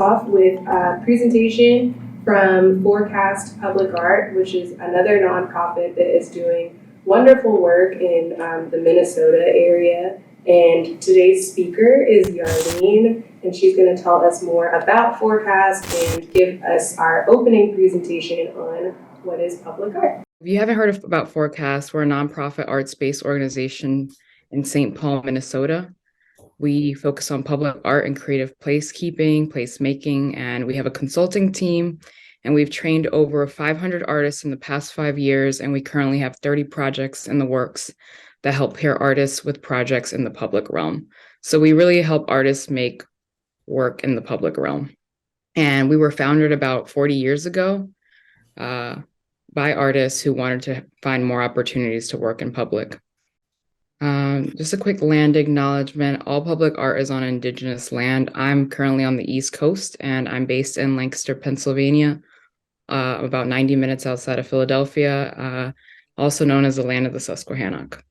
off with a presentation from Forecast Public Art, which is another nonprofit that is doing wonderful work in the Minnesota area. And today's speaker is Yarlyn, and she's going to tell us more about Forecast and give us our opening presentation on what is public art. If you haven't heard about Forecast, we're a nonprofit arts-based organization in St. Paul, Minnesota. We focus on public art and creative placekeeping, placemaking, and we have a consulting team, and we've trained over 500 artists in the past 5 years, and we currently have 30 projects in the works that help pair artists with projects in the public realm. So we really help artists make work in the public realm. And we were founded about 40 years ago by artists who wanted to find more opportunities to work in public. Just a quick land acknowledgement. All public art is on Indigenous land. I'm currently on the East Coast, and I'm based in Lancaster, Pennsylvania, about 90 minutes outside of Philadelphia, also known as the land of the Susquehannock.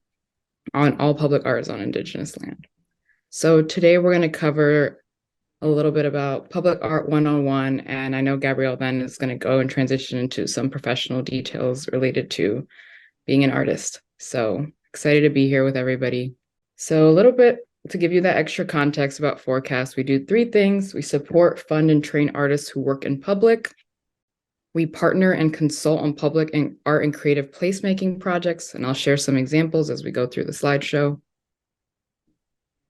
All public art is on Indigenous land. So today we're going to cover a little bit about Public Art 101, and I know Gabrielle then is going to go and transition into some professional details related to being an artist. So excited to be here with everybody. So a little bit to give you that extra context about Forecast, we do 3 things. We support, fund, and train artists who work in public. We partner and consult on public and art and creative placemaking projects, and I'll share some examples as we go through the slideshow.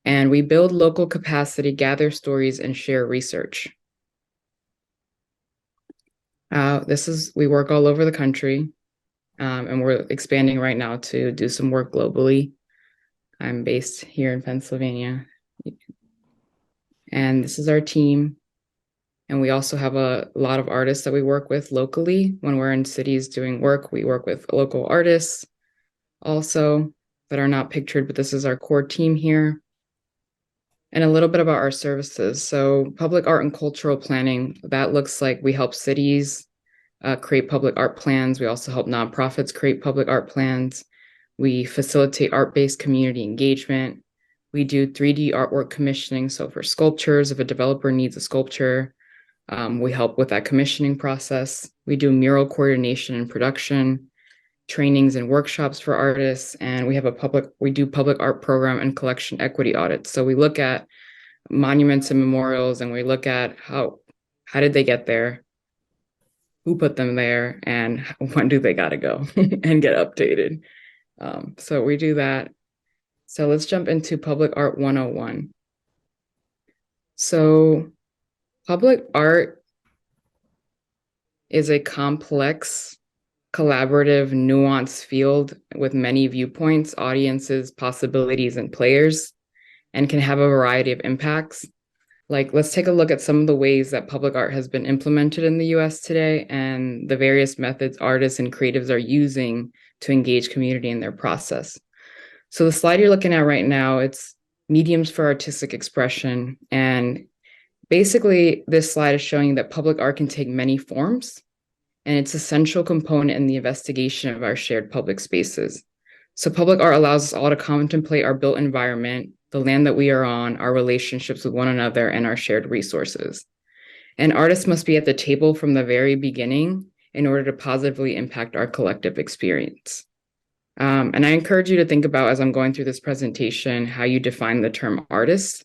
And we build local capacity, gather stories, and share research. We work all over the country, and we're expanding right now to do some work globally. I'm based here in Pennsylvania. And this is our team. And we also have a lot of artists that we work with locally. When we're in cities doing work, we work with local artists also that are not pictured, but this is our core team here. And a little bit about our services. So public art and cultural planning, that looks like we help cities create public art plans. We also help nonprofits create public art plans. We facilitate art-based community engagement. We do 3D artwork commissioning. So for sculptures, if a developer needs a sculpture, we help with that commissioning process. We do mural coordination and production, trainings and workshops for artists, and we do public art program and collection equity audits. So we look at monuments and memorials, and we look at how did they get there, who put them there, and when do they gotta go and get updated. So we do that. So let's jump into Public Art 101. So public art is a complex, collaborative, nuanced field with many viewpoints, audiences, possibilities, and players, and can have a variety of impacts. Like, let's take a look at some of the ways that public art has been implemented in the US today and the various methods artists and creatives are using to engage community in their process. So the slide you're looking at right now, it's mediums for artistic expression. And basically, this slide is showing that public art can take many forms, and it's an essential component in the investigation of our shared public spaces. So public art allows us all to contemplate our built environment, the land that we are on, our relationships with one another, and our shared resources. And artists must be at the table from the very beginning in order to positively impact our collective experience. And I encourage you to think about, as I'm going through this presentation, how you define the term artist.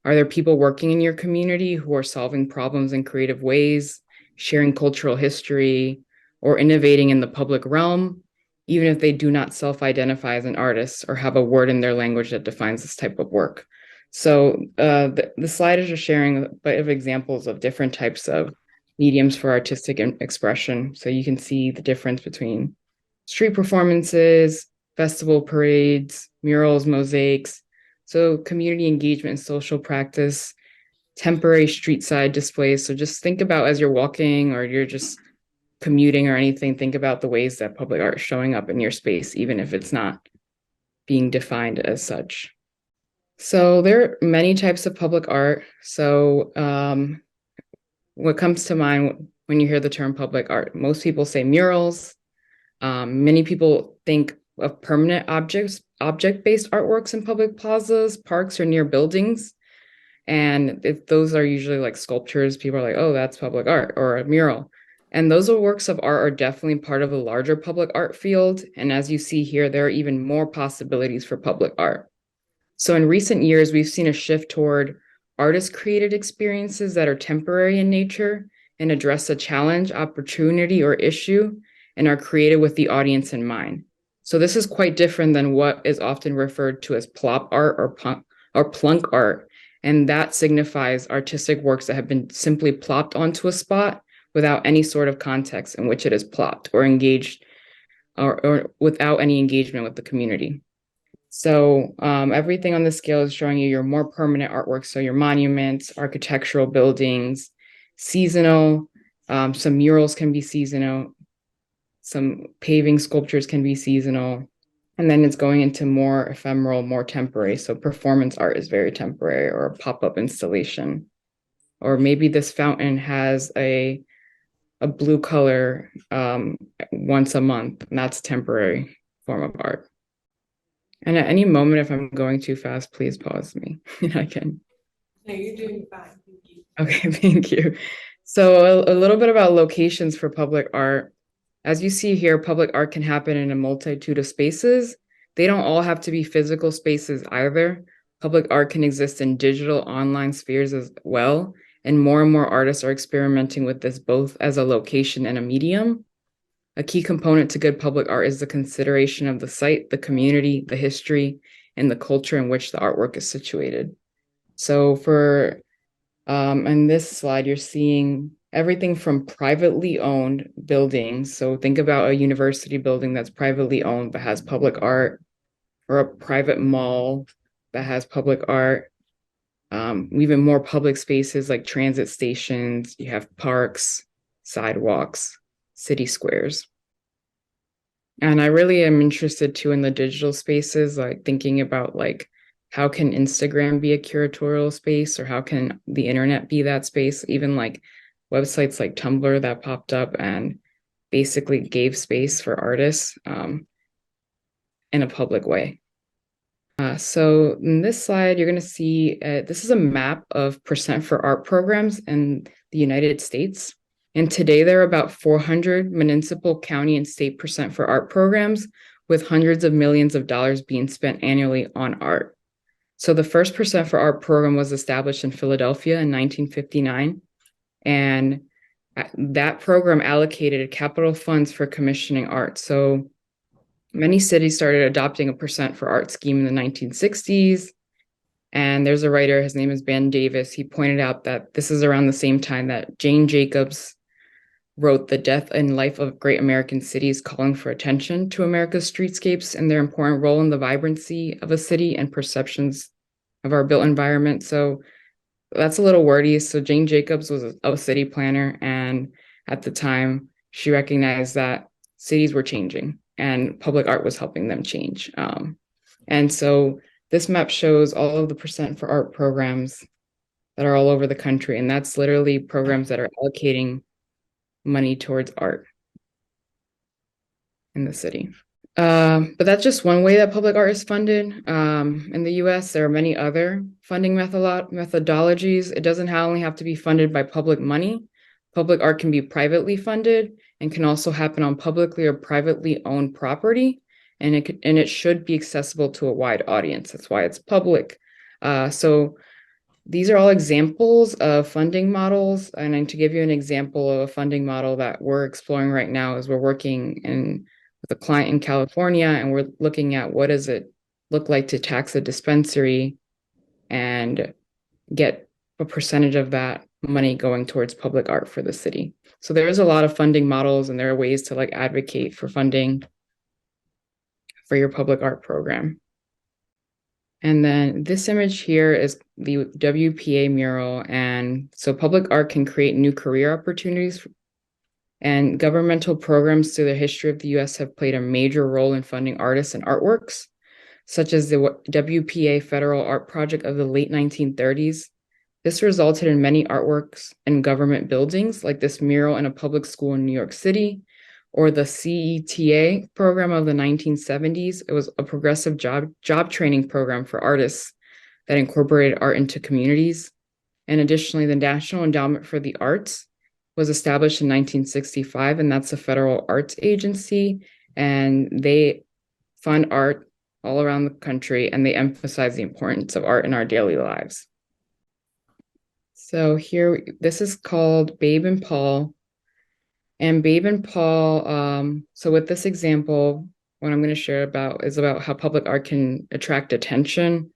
Are there people working in your community who are solving problems in creative ways, sharing cultural history, or innovating in the public realm, even if they do not self-identify as an artist or have a word in their language that defines this type of work? So the slide is just sharing a bit of examples of different types of mediums for artistic expression. So you can see the difference between street performances, festival parades, murals, mosaics, so community engagement and social practice, temporary street side displays. So just think about, as you're walking or you're just commuting or anything, think about the ways that public art is showing up in your space, even if it's not being defined as such. So there are many types of public art. So what comes to mind when you hear the term public art? Most people say murals. Many people think of permanent object-based artworks in public plazas, parks, or near buildings. And those are usually like sculptures. People are like, oh, that's public art or a mural. And those works of art are definitely part of a larger public art field. And as you see here, there are even more possibilities for public art. So in recent years, we've seen a shift toward artist-created experiences that are temporary in nature and address a challenge, opportunity, or issue and are created with the audience in mind. So this is quite different than what is often referred to as plop art or plunk art. And that signifies artistic works that have been simply plopped onto a spot without any sort of context in which it is plopped or engaged or without any engagement with the community. So everything on the scale is showing you your more permanent artwork. So your monuments, architectural buildings, seasonal, some murals can be seasonal, some paving sculptures can be seasonal. And then it's going into more ephemeral, more temporary. So performance art is very temporary, or a pop-up installation. Or maybe this fountain has a blue color once a month, and that's temporary form of art. And at any moment, if I'm going too fast, please pause me. I can. No, you're doing fine. Thank you. Okay, thank you. So a little bit about locations for public art. As you see here, public art can happen in a multitude of spaces. They don't all have to be physical spaces either. Public art can exist in digital online spheres as well. And more artists are experimenting with this both as a location and a medium. A key component to good public art is the consideration of the site, the community, the history, and the culture in which the artwork is situated. So for in this slide, you're seeing everything from privately owned buildings. So think about a university building that's privately owned but has public art, or a private mall that has public art. Even more public spaces like transit stations, you have parks, sidewalks, city squares. And I really am interested too in the digital spaces, like thinking about like how can Instagram be a curatorial space, or how can the internet be that space? Even like websites like Tumblr that popped up and basically gave space for artists in a public way. So in this slide, you're going to see this is a map of percent for art programs in the United States. And today there are about 400 municipal, county, and state percent for art programs, with hundreds of millions of dollars being spent annually on art. So the first percent for art program was established in Philadelphia in 1959. And that program allocated capital funds for commissioning art. So many cities started adopting a percent for art scheme in the 1960s. And there's a writer, his name is Ben Davis. He pointed out that this is around the same time that Jane Jacobs wrote The Death and Life of Great American Cities, calling for attention to America's streetscapes and their important role in the vibrancy of a city and perceptions of our built environment. So that's a little wordy. So Jane Jacobs was a city planner, and at the time, she recognized that cities were changing and public art was helping them change. And so this map shows all of the percent for art programs that are all over the country, and that's literally programs that are allocating money towards art in the city. But that's just one way that public art is funded. In the US, there are many other funding methodologies. It doesn't only have to be funded by public money. Public art can be privately funded and can also happen on publicly or privately owned property. And it should be accessible to a wide audience. That's why it's public. So these are all examples of funding models. And to give you an example of a funding model that we're exploring right now is we're working with a client in California, and we're looking at what does it look like to tax a dispensary and get a percentage of that money going towards public art for the city. So there is a lot of funding models, and there are ways to like advocate for funding for your public art program. And then this image here is the WPA mural. And so public art can create new career opportunities, and governmental programs through the history of the US have played a major role in funding artists and artworks, such as the WPA Federal Art Project of the late 1930s. This resulted in many artworks in government buildings, like this mural in a public school in New York City, or the CETA program of the 1970s. It was a progressive job training program for artists that incorporated art into communities. And additionally, the National Endowment for the Arts was established in 1965, and that's a federal arts agency. And they fund art all around the country, and they emphasize the importance of art in our daily lives. So here, this is called Babe and Paul. And Babe and Paul, so with this example, what I'm going to share about is about how public art can attract attention,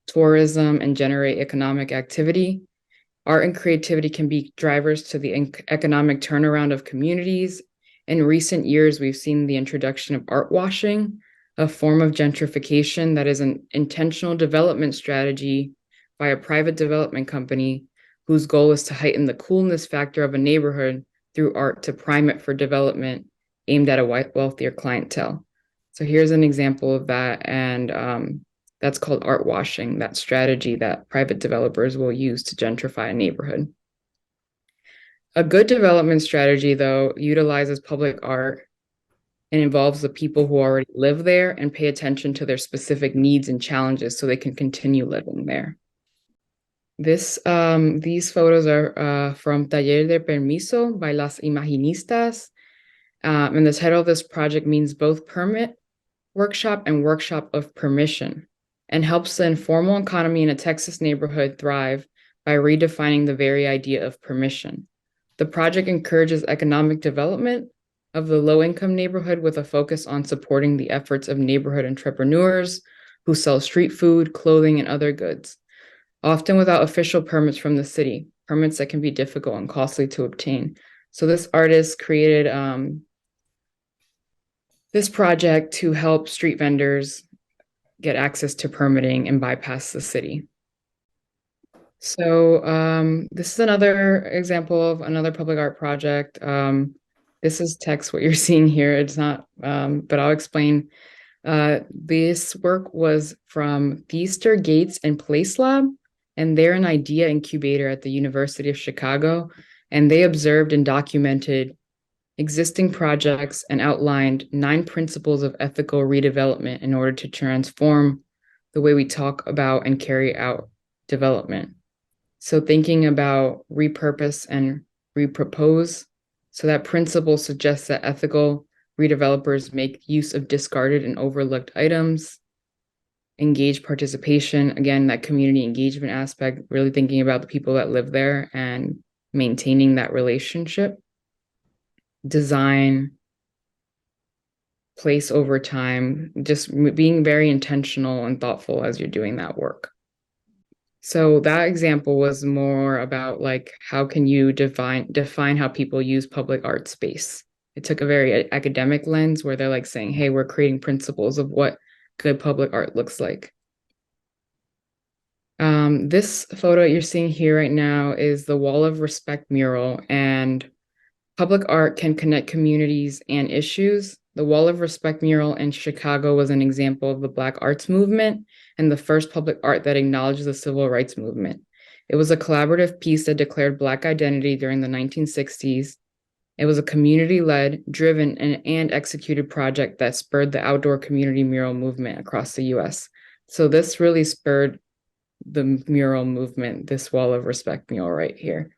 tourism, and generate economic activity. Art and creativity can be drivers to the economic turnaround of communities. In recent years, we've seen the introduction of art washing, a form of gentrification that is an intentional development strategy by a private development company whose goal is to heighten the coolness factor of a neighborhood through art to prime it for development aimed at a wealthier clientele. So here's an example of that. And that's called art washing, that strategy that private developers will use to gentrify a neighborhood. A good development strategy, though, utilizes public art and involves the people who already live there and pay attention to their specific needs and challenges so they can continue living there. These photos are from Taller de Permiso by Las Imaginistas. And the title of this project means both permit workshop and workshop of permission, and helps the informal economy in a Texas neighborhood thrive by redefining the very idea of permission. The project encourages economic development of the low-income neighborhood with a focus on supporting the efforts of neighborhood entrepreneurs who sell street food, clothing, and other goods, often without official permits from the city, permits that can be difficult and costly to obtain. So this artist created this project to help street vendors get access to permitting and bypass the city. So this is another example of another public art project. This is text, what you're seeing here. It's not, but I'll explain. This work was from Feaster, Gates, and Place Lab, and they're an idea incubator at the University of Chicago. And they observed and documented existing projects and outlined 9 principles of ethical redevelopment in order to transform the way we talk about and carry out development. So thinking about repurpose and repropose. So that principle suggests that ethical redevelopers make use of discarded and overlooked items, engage participation, again, that community engagement aspect, really thinking about the people that live there and maintaining that relationship. Design, place over time, just being very intentional and thoughtful as you're doing that work. So that example was more about like, how can you define how people use public art space? It took a very academic lens where they're like saying, hey, we're creating principles of what good public art looks like. This photo you're seeing here right now is the Wall of Respect mural, and public art can connect communities and issues. The Wall of Respect mural in Chicago was an example of the Black arts movement and the first public art that acknowledged the civil rights movement. It was a collaborative piece that declared Black identity during the 1960s. It was a community-led, driven, and executed project that spurred the outdoor community mural movement across the US. So this really spurred the mural movement, this Wall of Respect mural right here.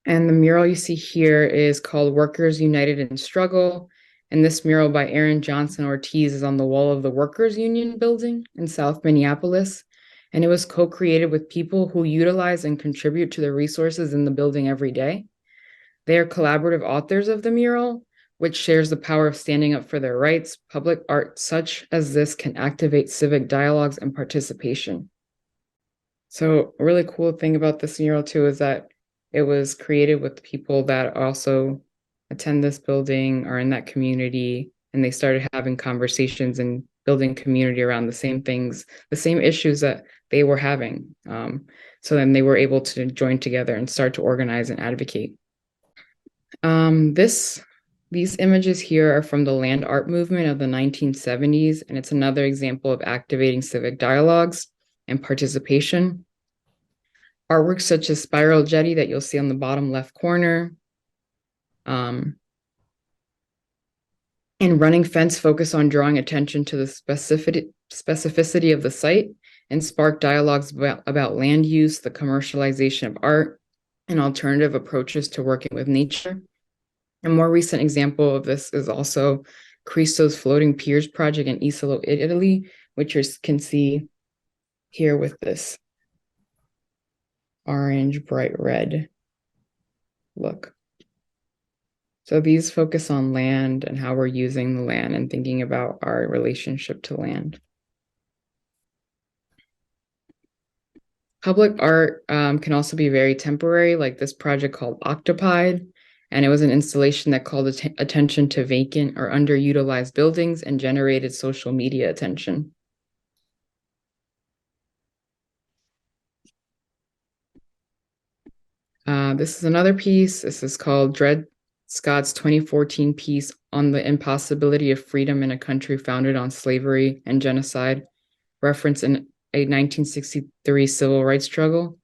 And the mural you see here is called Workers United in Struggle. And this mural by Aaron Johnson Ortiz is on the wall of the Workers Union building in South Minneapolis. And it was co-created with people who utilize and contribute to the resources in the building every day. They are collaborative authors of the mural, which shares the power of standing up for their rights. Public art such as this can activate civic dialogues and participation. So a really cool thing about this mural too is that it was created with people that also attend this building or in that community, and they started having conversations and building community around the same things, the same issues that they were having. So then they were able to join together and start to organize and advocate. These images here are from the land art movement of the 1970s, and it's another example of activating civic dialogues and participation. Artwork such as Spiral Jetty that you'll see on the bottom left corner, and Running Fence focus on drawing attention to the specificity of the site and spark dialogues about land use, the commercialization of art, and alternative approaches to working with nature. A more recent example of this is also Cristo's Floating Piers project in Isolo, Italy, which you can see here with this orange, bright red look. So these focus on land and how we're using the land and thinking about our relationship to land. Public art can also be very temporary, like this project called Octopied, and it was an installation that called attention to vacant or underutilized buildings and generated social media attention. This is another piece. This is called Dred Scott's 2014 piece on the impossibility of freedom in a country founded on slavery and genocide, reference in a 1963 civil rights struggle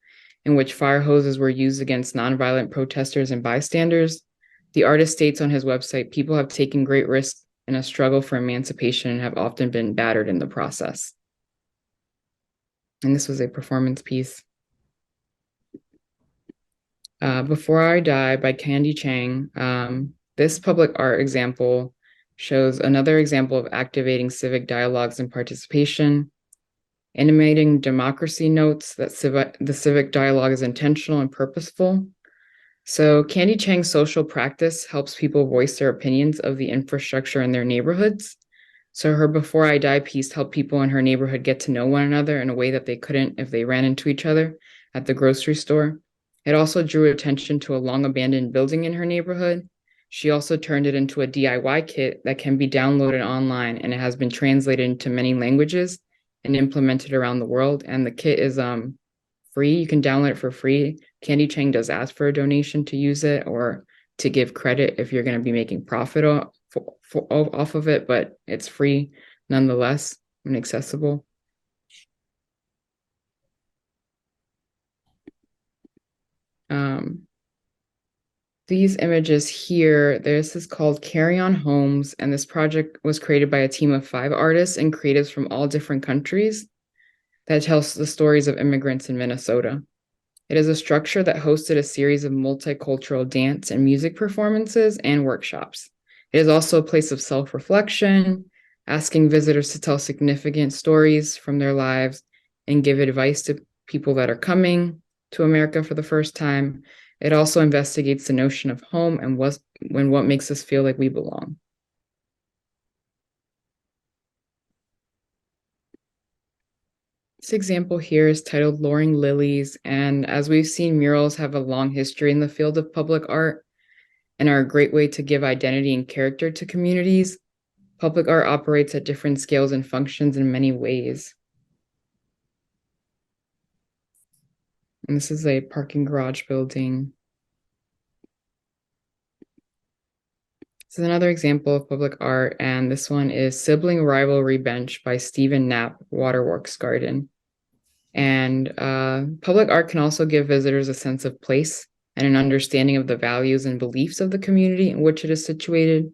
in which fire hoses were used against nonviolent protesters and bystanders. The artist states on his website, people have taken great risks in a struggle for emancipation and have often been battered in the process. And this was a performance piece. Before I Die by Candy Chang. This public art example shows another example of activating civic dialogues and participation. Animating democracy notes that the civic dialogue is intentional and purposeful. So Candy Chang's social practice helps people voice their opinions of the infrastructure in their neighborhoods. So her Before I Die piece helped people in her neighborhood get to know one another in a way that they couldn't if they ran into each other at the grocery store. It also drew attention to a long abandoned building in her neighborhood. She also turned it into a DIY kit that can be downloaded online, and it has been translated into many languages and implemented around the world. And the kit is free. You can download it for free. Candy Chang does ask for a donation to use it or to give credit if you're going to be making profit off of it, but it's free nonetheless and accessible. These images here, this is called Carry On Homes, and this project was created by a team of 5 artists and creatives from all different countries that tells the stories of immigrants in Minnesota. It is a structure that hosted a series of multicultural dance and music performances and workshops. It is also a place of self-reflection, asking visitors to tell significant stories from their lives and give advice to people that are coming to America for the first time. It also investigates the notion of home and what makes us feel like we belong. This example here is titled Luring Lilies, and as we've seen, murals have a long history in the field of public art and are a great way to give identity and character to communities. Public art operates at different scales and functions in many ways. And this is a parking garage building. This is another example of public art, and this one is Sibling Rivalry Bench by Stephen Knapp, Waterworks Garden. And public art can also give visitors a sense of place and an understanding of the values and beliefs of the community in which it is situated.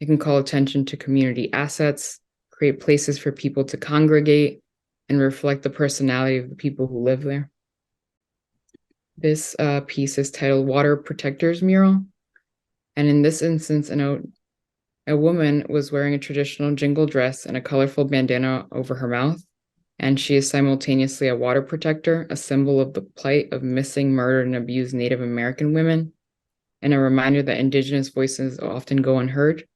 It can call attention to community assets, create places for people to congregate, and reflect the personality of the people who live there. This piece is titled Water Protectors Mural. And in this instance, a woman was wearing a traditional jingle dress and a colorful bandana over her mouth. And she is simultaneously a water protector, a symbol of the plight of missing, murdered, and abused Native American women, and a reminder that Indigenous voices often go unheard.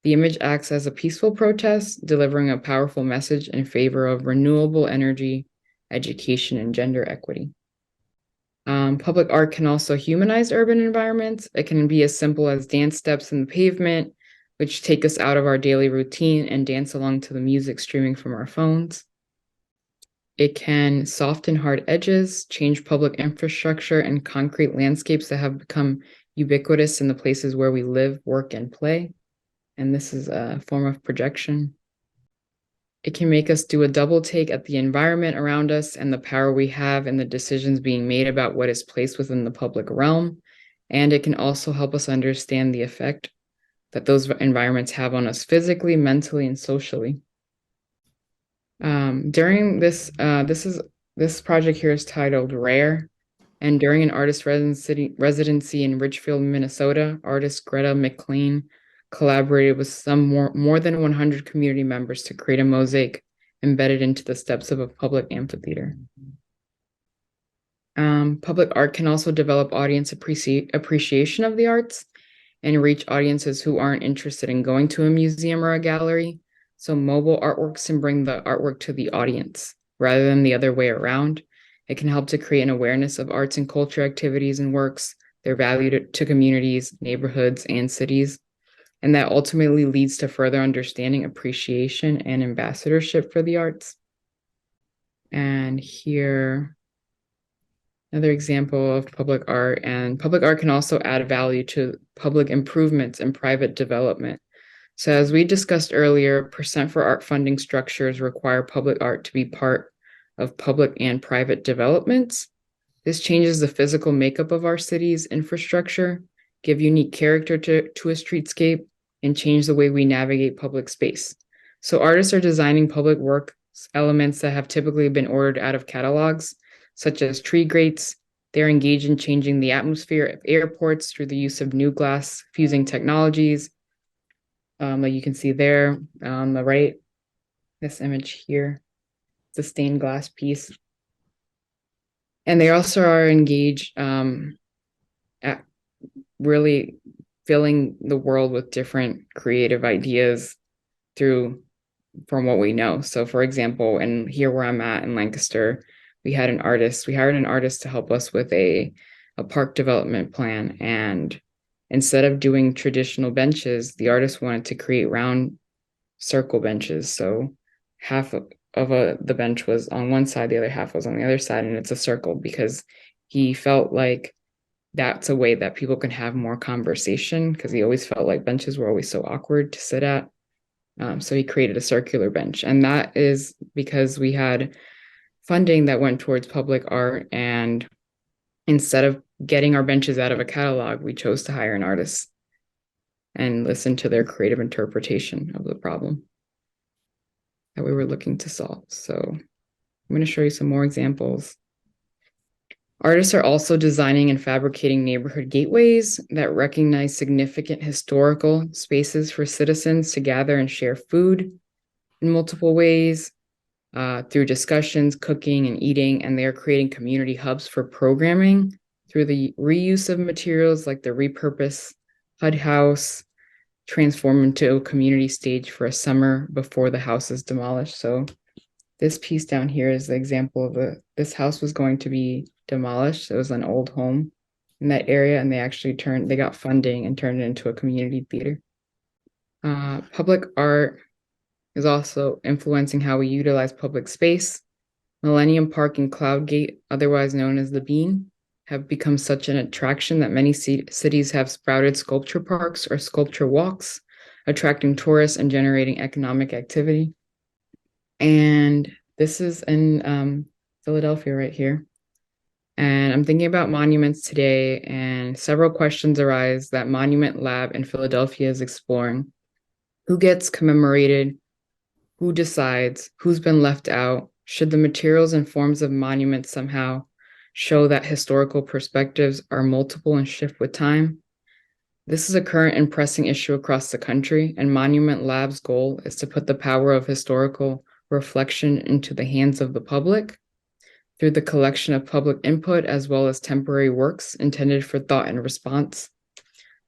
The image acts as a peaceful protest, delivering a powerful message in favor of renewable energy, education, and gender equity. Public art can also humanize urban environments. It can be as simple as dance steps in the pavement, which take us out of our daily routine and dance along to the music streaming from our phones. It can soften hard edges, change public infrastructure and concrete landscapes that have become ubiquitous in the places where we live, work, and play. And this is a form of projection. It can make us do a double take at the environment around us and the power we have in the decisions being made about what is placed within the public realm. And it can also help us understand the effect that those environments have on us physically, mentally, and socially. During this project here is titled Rare, and during an artist residency in Ridgefield, Minnesota, artist Greta McLean collaborated with some more than 100 community members to create a mosaic embedded into the steps of a public amphitheater. Public art can also develop audience appreciation of the arts and reach audiences who aren't interested in going to a museum or a gallery. So mobile artworks can bring the artwork to the audience rather than the other way around. It can help to create an awareness of arts and culture activities and works, their value to communities, neighborhoods, and cities. And that ultimately leads to further understanding, appreciation, and ambassadorship for the arts. And here, another example of public art, and public art can also add value to public improvements and private development. So as we discussed earlier, percent for art funding structures require public art to be part of public and private developments. This changes the physical makeup of our city's infrastructure, give unique character to a streetscape, and change the way we navigate public space. So artists are designing public works elements that have typically been ordered out of catalogs, such as tree grates. They're engaged in changing the atmosphere of airports through the use of new glass fusing technologies. Like you can see there on the right, this image here, it's a stained glass piece. And they also are engaged at really filling the world with different creative ideas from what we know. So for example, and here where I'm at in Lancaster, we hired an artist to help us with a park development plan. And instead of doing traditional benches, the artist wanted to create round circle benches. So half of the bench was on one side, the other half was on the other side, and it's a circle because he felt like that's a way that people can have more conversation, because he always felt like benches were always so awkward to sit at. So he created a circular bench, and that is because we had funding that went towards public art, and instead of getting our benches out of a catalog, we chose to hire an artist and listen to their creative interpretation of the problem that we were looking to solve. So I'm going to show you some more examples. Artists are also designing and fabricating neighborhood gateways that recognize significant historical spaces for citizens to gather and share food in multiple ways, through discussions, cooking, and eating. And they are creating community hubs for programming through the reuse of materials like the repurposed HUD house, transform into a community stage for a summer before the house is demolished. So this piece down here is the example of this house was going to be demolished. It was an old home in that area, and they got funding and turned it into a community theater. Public art is also influencing how we utilize public space. Millennium Park and Cloud Gate, otherwise known as the Bean, have become such an attraction that many cities have sprouted sculpture parks or sculpture walks, attracting tourists and generating economic activity. And this is in Philadelphia right here. And I'm thinking about monuments today, and several questions arise that Monument Lab in Philadelphia is exploring. Who gets commemorated? Who decides? Who's been left out? Should the materials and forms of monuments somehow show that historical perspectives are multiple and shift with time? This is a current and pressing issue across the country, and Monument Lab's goal is to put the power of historical reflection into the hands of the public through the collection of public input as well as temporary works intended for thought and response.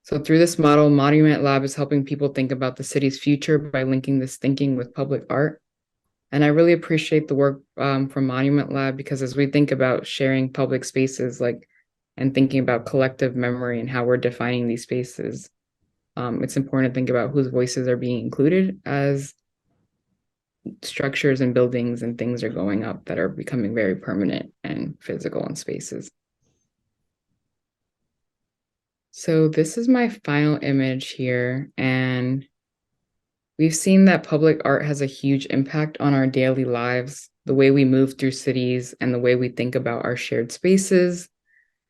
So through this model, Monument Lab is helping people think about the city's future by linking this thinking with public art. And I really appreciate the work from Monument Lab, because as we think about sharing public spaces and thinking about collective memory and how we're defining these spaces, it's important to think about whose voices are being included as structures and buildings and things are going up that are becoming very permanent and physical in spaces. So this is my final image here, and we've seen that public art has a huge impact on our daily lives, the way we move through cities and the way we think about our shared spaces.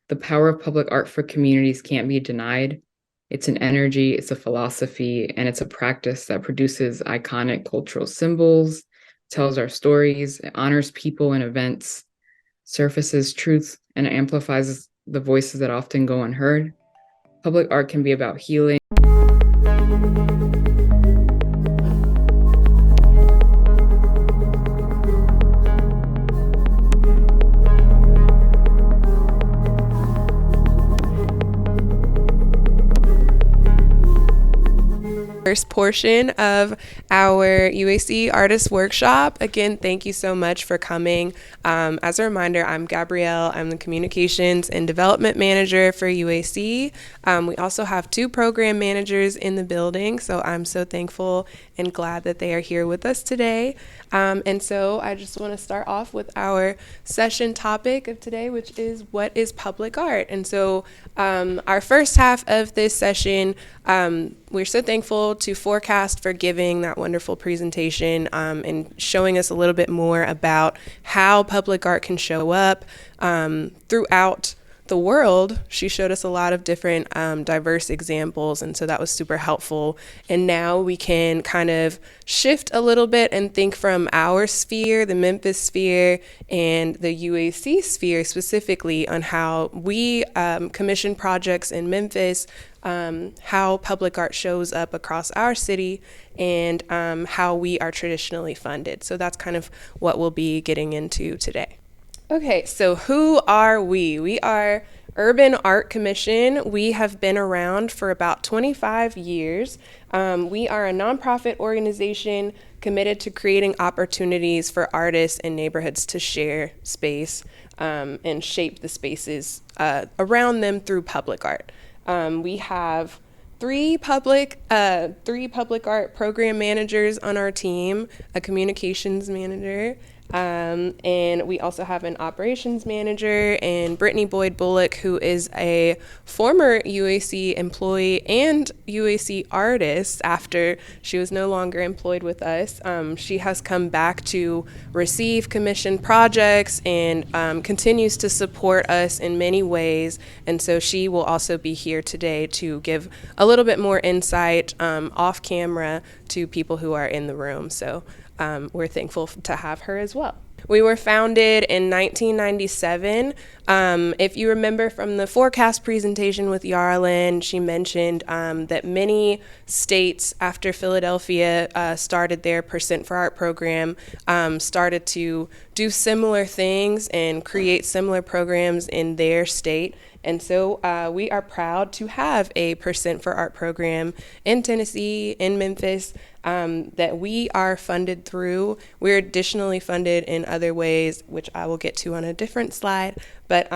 The power of public art for communities can't be denied. It's an energy, it's a philosophy, and it's a practice that produces iconic cultural symbols, tells our stories, it honors people and events, surfaces truth, and amplifies the voices that often go unheard. Public art can be about healing. First portion of our UAC Artist Workshop. Again, thank you so much for coming. As a reminder, I'm Gabrielle. I'm the Communications and Development Manager for UAC. We also have 2 program managers in the building, so I'm so thankful and glad that they are here with us today. And so I just want to start off with our session topic of today, which is what is public art? And so our first half of this session, we're so thankful to Forecast for giving that wonderful presentation and showing us a little bit more about how public art can show up throughout the world. She showed us a lot of different diverse examples, and so that was super helpful. And now we can kind of shift a little bit and think from our sphere, the Memphis sphere, and the UAC sphere specifically on how we commission projects in Memphis, how public art shows up across our city, and how we are traditionally funded. So that's kind of what we'll be getting into today. Okay, so who are we? We are Urban Art Commission. We have been around for about 25 years. We are a nonprofit organization committed to creating opportunities for artists and neighborhoods to share space and shape the spaces around them through public art. We have three public art program managers on our team, a communications manager, and we also have an operations manager, and Brittany Boyd Bullock, who is a former UAC employee and UAC artist after she was no longer employed with us. She has come back to receive commissioned projects and continues to support us in many ways. And so she will also be here today to give a little bit more insight off camera to people who are in the room. So we're thankful to have her as well. We were founded in 1997. If you remember from the Forecast presentation with Yarlyn, she mentioned that many states after Philadelphia started their Percent for Art program started to do similar things and create similar programs in their state. And so we are proud to have a Percent for Art program in Tennessee, in Memphis, that we are funded through. We're additionally funded in other ways, which I will get to on a different slide. But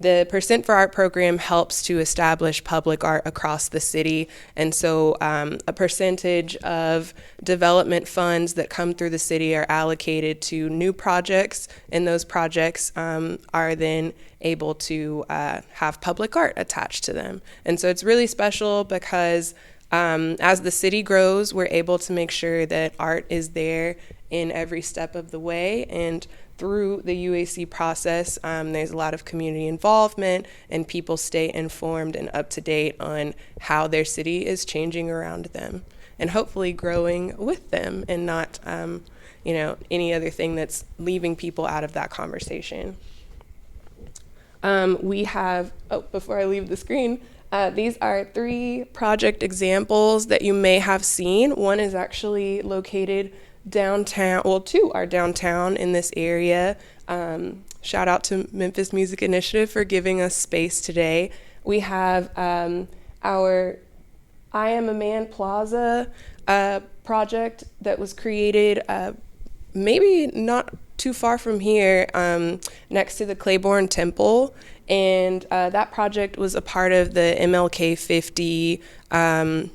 the Percent for Art program helps to establish public art across the city. And so a percentage of development funds that come through the city are allocated to new projects, and those projects are then able to have public art attached to them. And so it's really special because as the city grows, we're able to make sure that art is there in every step of the way. And through the UAC process, there's a lot of community involvement, and people stay informed and up to date on how their city is changing around them and hopefully growing with them, and not any other thing that's leaving people out of that conversation. We have, before I leave the screen, these are 3 project examples that you may have seen. One is actually located downtown, well, 2 are downtown in this area. Shout out to Memphis Music Initiative for giving us space today. We have our I Am a Man Plaza project that was created maybe not too far from here, next to the Claiborne Temple. And that project was a part of the MLK 50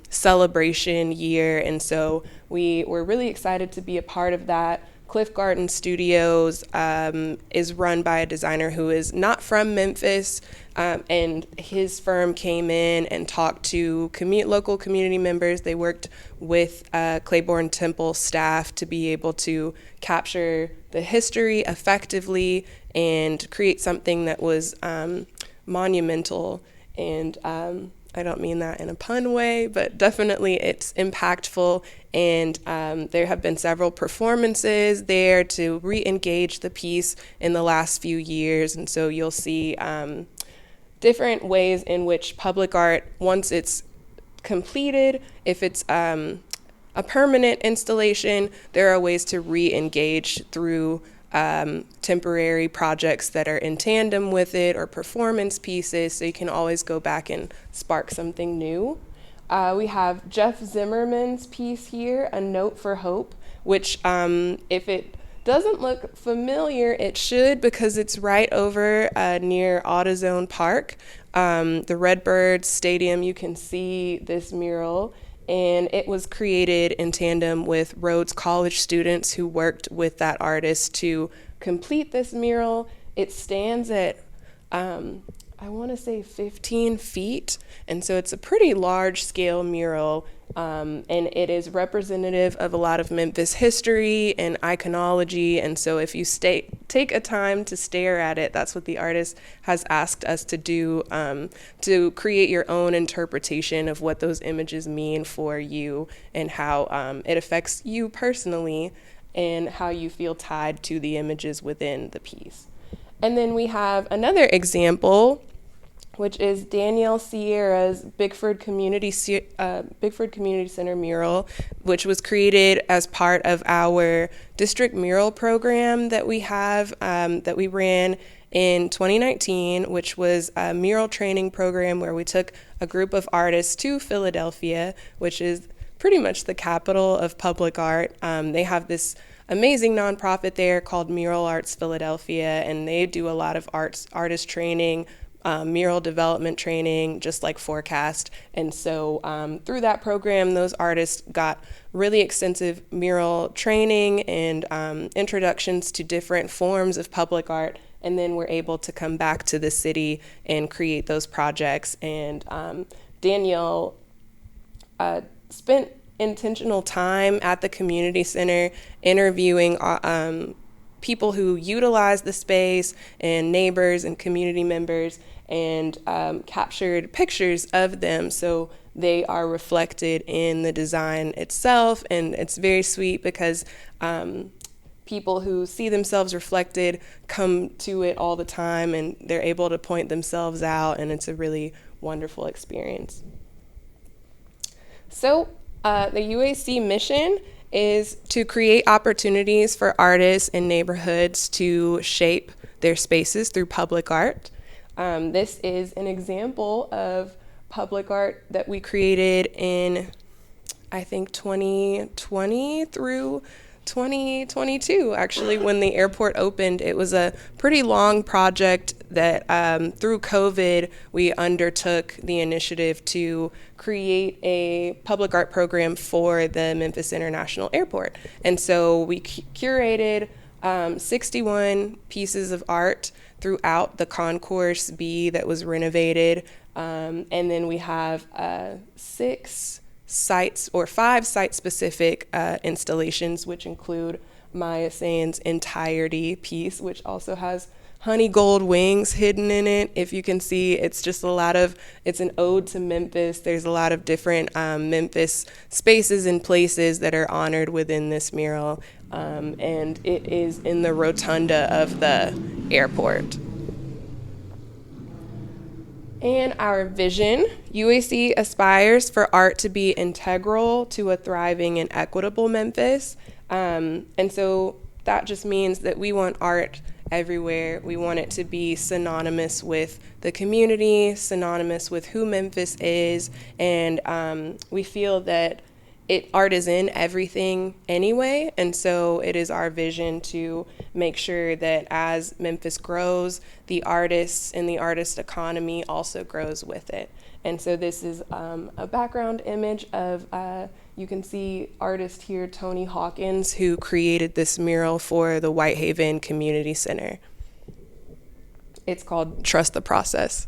celebration year. And so we were really excited to be a part of that. Cliff Garden Studios is run by a designer who is not from Memphis, and his firm came in and talked to local community members. They worked with Claiborne Temple staff to be able to capture the history effectively and create something that was monumental And I don't mean that in a pun way, but definitely it's impactful. And there have been several performances there to re-engage the piece in the last few years. And so you'll see different ways in which public art, once it's completed, if it's a permanent installation, there are ways to re-engage through temporary projects that are in tandem with it or performance pieces, so you can always go back and spark something new. We have Jeff Zimmerman's piece here, A Note for Hope, which if it doesn't look familiar, it should, because it's right over near AutoZone Park. The Redbirds Stadium, you can see this mural, and it was created in tandem with Rhodes College students who worked with that artist to complete this mural. It stands at, I want to say 15 feet, and so it's a pretty large scale mural, and it is representative of a lot of Memphis history and iconology. And so if you take a time to stare at it, that's what the artist has asked us to do, to create your own interpretation of what those images mean for you and how it affects you personally and how you feel tied to the images within the piece. And then we have another example, which is Danielle Sierra's Bickford Community Center mural, which was created as part of our district mural program that we have, that we ran in 2019, which was a mural training program where we took a group of artists to Philadelphia, which is pretty much the capital of public art. They have this amazing nonprofit there called Mural Arts Philadelphia, and they do a lot of artist training, mural development training, just like Forecast. And so through that program, those artists got really extensive mural training and introductions to different forms of public art, and then were able to come back to the city and create those projects. And Danielle spent intentional time at the community center interviewing people who utilize the space and neighbors and community members, and captured pictures of them so they are reflected in the design itself. And it's very sweet because people who see themselves reflected come to it all the time, and they're able to point themselves out, and it's a really wonderful experience. So the UAC mission is to create opportunities for artists and neighborhoods to shape their spaces through public art. This is an example of public art that we created in, I think, 2020 through 2022, actually, when the airport opened. It was a pretty long project that through COVID, we undertook the initiative to create a public art program for the Memphis International Airport. And so we curated 61 pieces of art throughout the Concourse B that was renovated. And then we have 6 sites or 5 site-specific installations, which include Maya Sain's entirety piece, which also has honey gold wings hidden in it. If you can see, it's just it's an ode to Memphis. There's a lot of different Memphis spaces and places that are honored within this mural. And it is in the rotunda of the airport. And our vision, UAC aspires for art to be integral to a thriving and equitable Memphis. And so that just means that we want art everywhere. We want it to be synonymous with the community, synonymous with who Memphis is, and we feel that art is in everything anyway, and so it is our vision to make sure that as Memphis grows, the artists and the artist economy also grows with it. And so this is a background image of, you can see artist here, Tony Hawkins, who created this mural for the Whitehaven Community Center. It's called Trust the Process.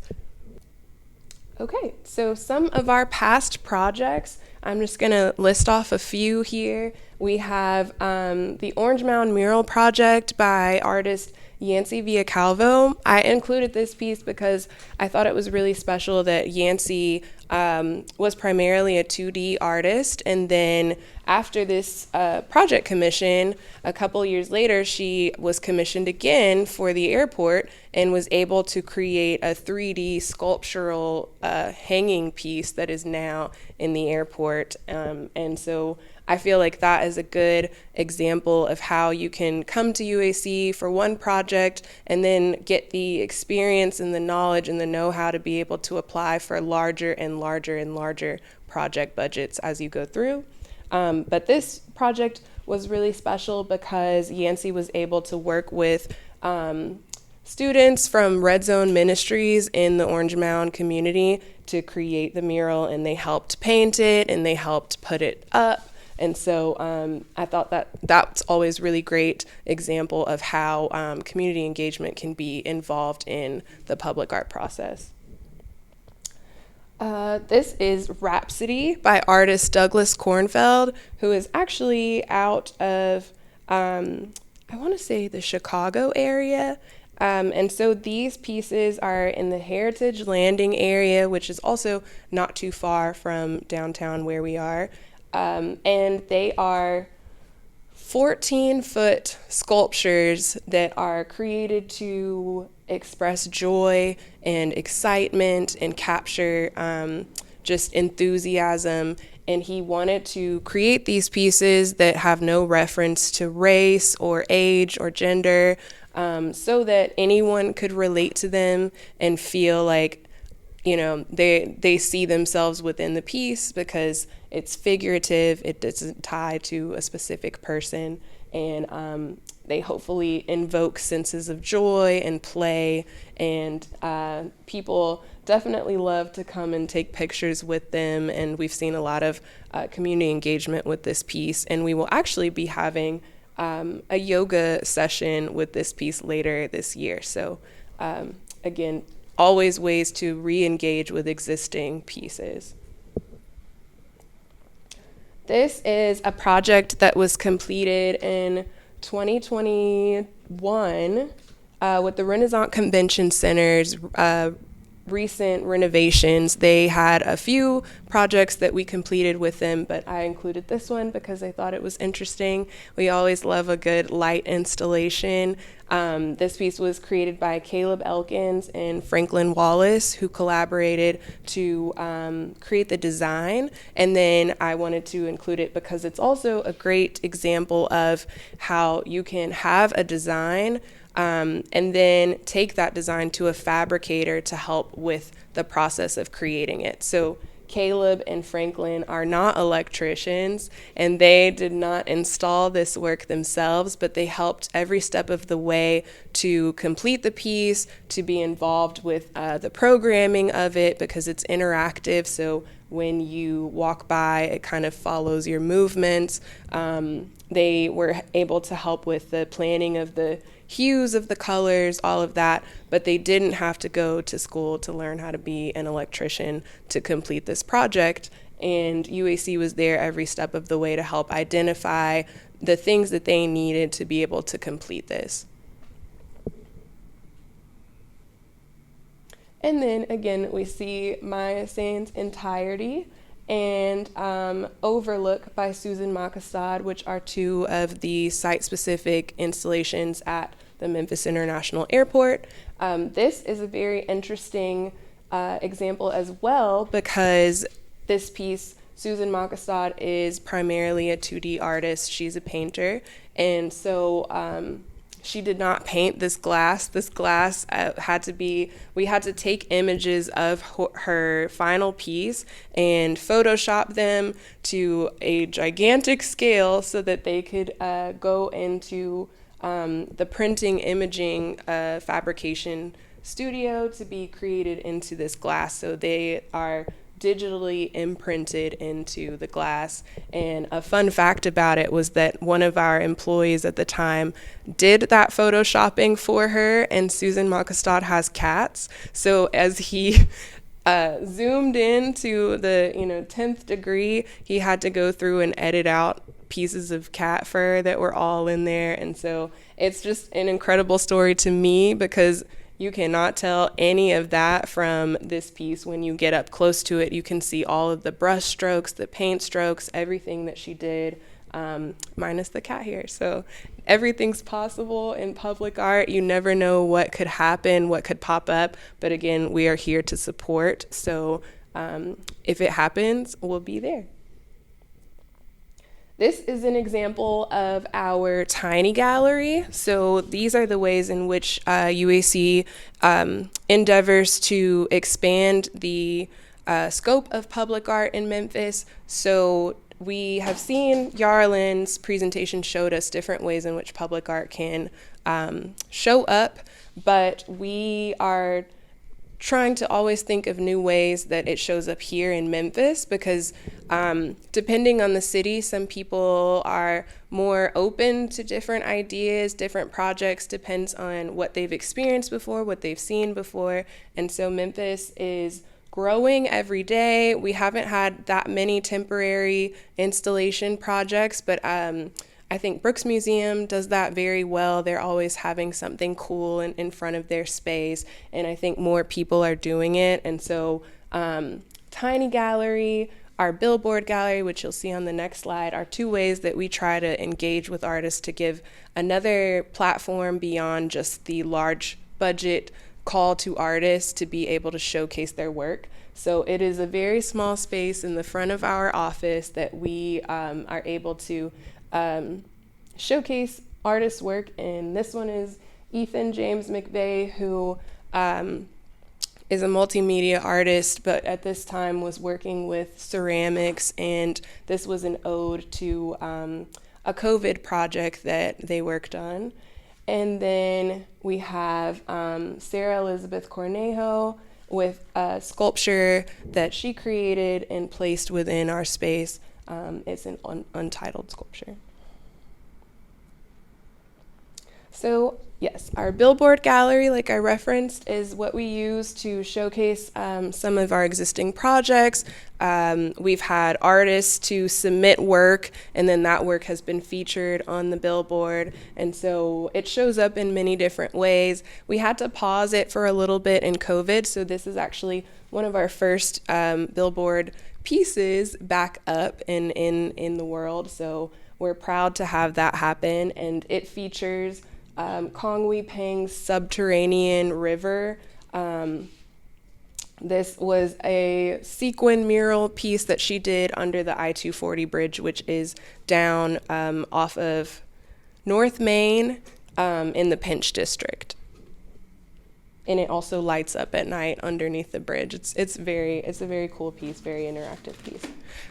Okay, so some of our past projects, I'm just gonna list off a few here. We have the Orange Mound Mural Project by artist Yancey Villacalvo. I included this piece because I thought it was really special that Yancey was primarily a 2D artist, and then after this project commission, a couple years later, she was commissioned again for the airport and was able to create a 3D sculptural hanging piece that is now in the airport. And so I feel like that is a good example of how you can come to UAC for one project and then get the experience and the knowledge and the know-how to be able to apply for larger and larger and larger project budgets as you go through. But this project was really special because Yancey was able to work with students from Red Zone Ministries in the Orange Mound community to create the mural, and they helped paint it and they helped put it up. And so I thought that that's always really great example of how community engagement can be involved in the public art process. This is Rhapsody by artist Douglas Kornfeld, who is actually out of, I want to say, the Chicago area. And so these pieces are in the Heritage Landing area, which is also not too far from downtown where we are. And they are 14-foot sculptures that are created to express joy and excitement and capture just enthusiasm. And he wanted to create these pieces that have no reference to race or age or gender, so that anyone could relate to them and feel like, you know, they see themselves within the piece because it's figurative, it doesn't tie to a specific person, and they hopefully invoke senses of joy and play, and people definitely love to come and take pictures with them, and we've seen a lot of community engagement with this piece, and we will actually be having a yoga session with this piece later this year. So again, always ways to re-engage with existing pieces. This is a project that was completed in 2021 with the Renaissance Convention Center's recent renovations. They had a few projects that we completed with them, but I included this one because I thought it was interesting. We always love a good light installation. This piece was created by Caleb Elkins and Franklin Wallace, who collaborated to create the design. And then I wanted to include it because it's also a great example of how you can have a design and then take that design to a fabricator to help with the process of creating it. So Caleb and Franklin are not electricians, and they did not install this work themselves, but they helped every step of the way to complete the piece, to be involved with the programming of it because it's interactive. So when you walk by, it kind of follows your movements. They were able to help with the planning of the hues of the colors, all of that, but they didn't have to go to school to learn how to be an electrician to complete this project. And UAC was there every step of the way to help identify the things that they needed to be able to complete this. And then again, we see Maya Sands' Entirety and Overlook by Susan Makasad, which are two of the site-specific installations at the Memphis International Airport. This is a very interesting example as well because this piece, Susan Makasad is primarily a 2D artist. She's a painter, and so she did not paint this glass. This glass we had to take images of her final piece and Photoshop them to a gigantic scale so that they could go into the printing imaging fabrication studio to be created into this glass. So they are digitally imprinted into the glass. And a fun fact about it was that one of our employees at the time did that photoshopping for her, and Susan Makastad has cats. So as he zoomed in to the 10th degree, he had to go through and edit out pieces of cat fur that were all in there. And so it's just an incredible story to me, because you cannot tell any of that from this piece. When you get up close to it, you can see all of the brush strokes, the paint strokes, everything that she did, minus the cat hair. So everything's possible in public art. You never know what could happen, what could pop up. But again, we are here to support. So if it happens, we'll be there. This is an example of our tiny gallery. So these are the ways in which UAC endeavors to expand the scope of public art in Memphis. So we have seen Yarlyn's presentation showed us different ways in which public art can show up, but we are trying to always think of new ways that it shows up here in Memphis, because depending on the city, some people are more open to different ideas, different projects, depends on what they've experienced before, what they've seen before. And so Memphis is growing every day. We haven't had that many temporary installation projects, but I think Brooks Museum does that very well. They're always having something cool in front of their space, and I think more people are doing it. And so Tiny Gallery, our Billboard Gallery, which you'll see on the next slide, are two ways that we try to engage with artists to give another platform beyond just the large budget call to artists to be able to showcase their work. So it is a very small space in the front of our office that we are able to showcase artists' work. And this one is Ethan James McVeigh, who is a multimedia artist, but at this time was working with ceramics, and this was an ode to a COVID project that they worked on. And then we have Sarah Elizabeth Cornejo with a sculpture that she created and placed within our space. It's an untitled sculpture. So yes, our Billboard Gallery, like I referenced, is what we use to showcase some of our existing projects. We've had artists to submit work, and then that work has been featured on the billboard. And so it shows up in many different ways. We had to pause it for a little bit in COVID, so this is actually one of our first billboard pieces back up in the world. So we're proud to have that happen, and it features Kong Wee Peng's Subterranean River. This was a sequin mural piece that she did under the I-240 bridge, which is down off of North Main in the Pinch District. And it also lights up at night underneath the bridge. It's a very cool piece, very interactive piece.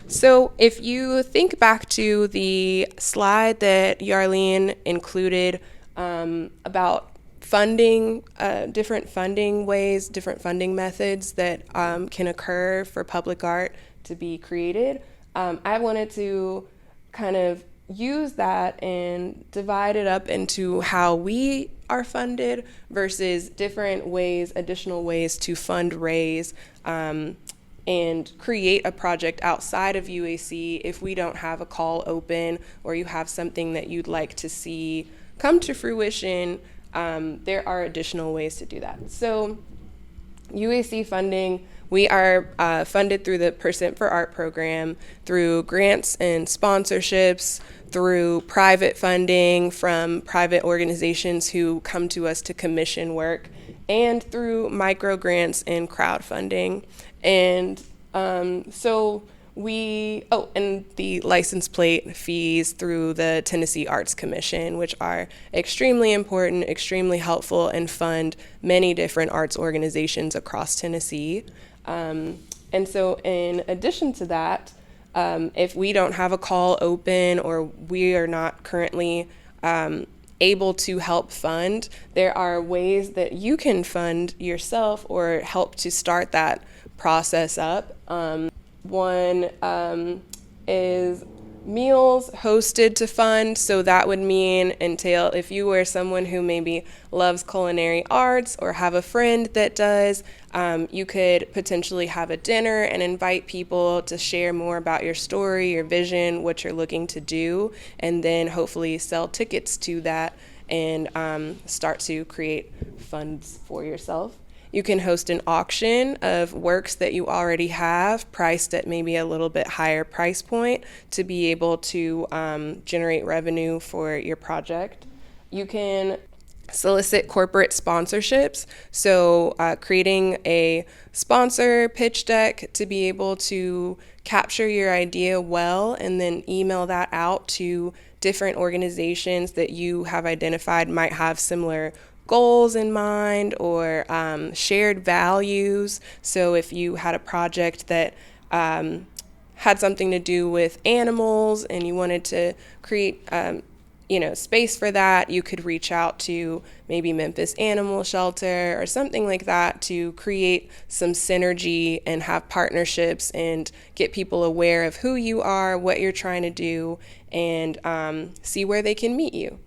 So if you think back to the slide that Yarlyn included about funding, different funding ways, different funding methods that can occur for public art to be created, I wanted to kind of use that and divide it up into how we are funded versus different ways, additional ways to fundraise and create a project outside of UAC if we don't have a call open or you have something that you'd like to see come to fruition. There are additional ways to do that. So UAC funding, we are funded through the Percent for Art program, through grants and sponsorships, through private funding from private organizations who come to us to commission work, and through micro grants and crowdfunding. And and the license plate fees through the Tennessee Arts Commission, which are extremely important, extremely helpful, and fund many different arts organizations across Tennessee. And so in addition to that, if we don't have a call open or we are not currently able to help fund, there are ways that you can fund yourself or help to start that process up. One is meals hosted to fund. So that would entail if you were someone who maybe loves culinary arts or have a friend that does, you could potentially have a dinner and invite people to share more about your story, your vision, what you're looking to do, and then hopefully sell tickets to that and start to create funds for yourself. You can host an auction of works that you already have, priced at maybe a little bit higher price point to be able to generate revenue for your project. You can solicit corporate sponsorships, so creating a sponsor pitch deck to be able to capture your idea well and then email that out to different organizations that you have identified might have similar goals in mind or shared values. So if you had a project that had something to do with animals and you wanted to create space for that, you could reach out to maybe Memphis Animal Shelter or something like that to create some synergy and have partnerships and get people aware of who you are, what you're trying to do, and see where they can meet you.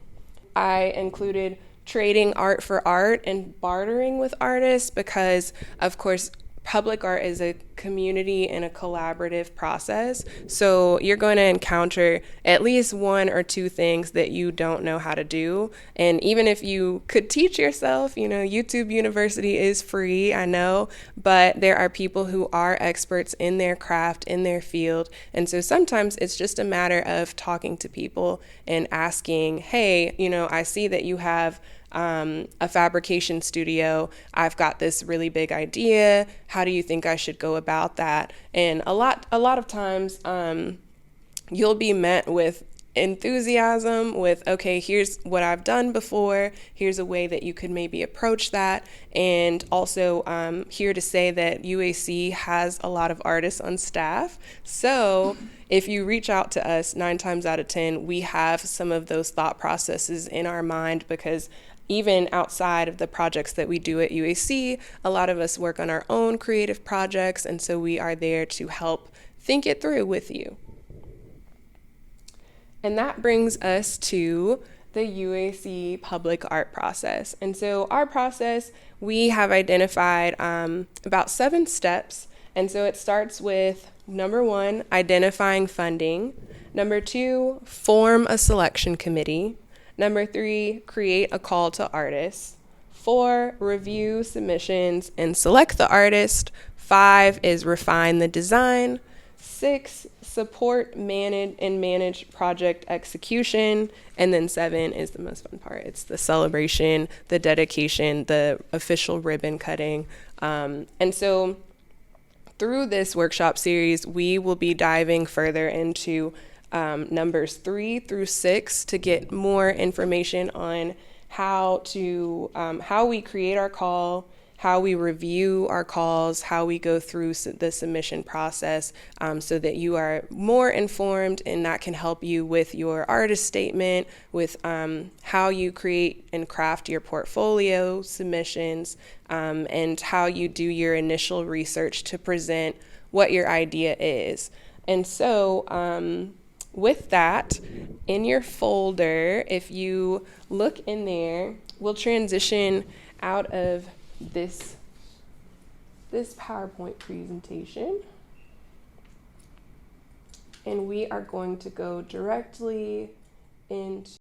I included trading art for art and bartering with artists because, of course, public art is a community and a collaborative process. So you're going to encounter at least one or two things that you don't know how to do. And even if you could teach yourself, YouTube University is free, I know, but there are people who are experts in their craft, in their field. And so sometimes it's just a matter of talking to people and asking, hey, I see that you have a fabrication studio. I've got this really big idea. How do you think I should go about that? And a lot of times, you'll be met with enthusiasm with, okay, here's what I've done before. Here's a way that you could maybe approach that. And also here to say that UAC has a lot of artists on staff. So if you reach out to us 9 times out of 10, we have some of those thought processes in our mind because even outside of the projects that we do at UAC, a lot of us work on our own creative projects, and so we are there to help think it through with you. And that brings us to the UAC public art process. And so our process, we have identified about 7 steps. And so it starts with, number 1, identifying funding. Number 2, form a selection committee. Number 3, create a call to artists. 4, review submissions and select the artist. 5 is refine the design. 6, support, manage project execution. And then 7 is the most fun part. It's the celebration, the dedication, the official ribbon cutting. And so through this workshop series, we will be diving further into numbers 3 through 6 to get more information on how we create our call, how we review our calls, how we go through the submission process, so that you are more informed, and that can help you with your artist statement, with how you create and craft your portfolio submissions, and how you do your initial research to present what your idea is. And so with that, in your folder, if you look in there, we'll transition out of this PowerPoint presentation, and we are going to go directly into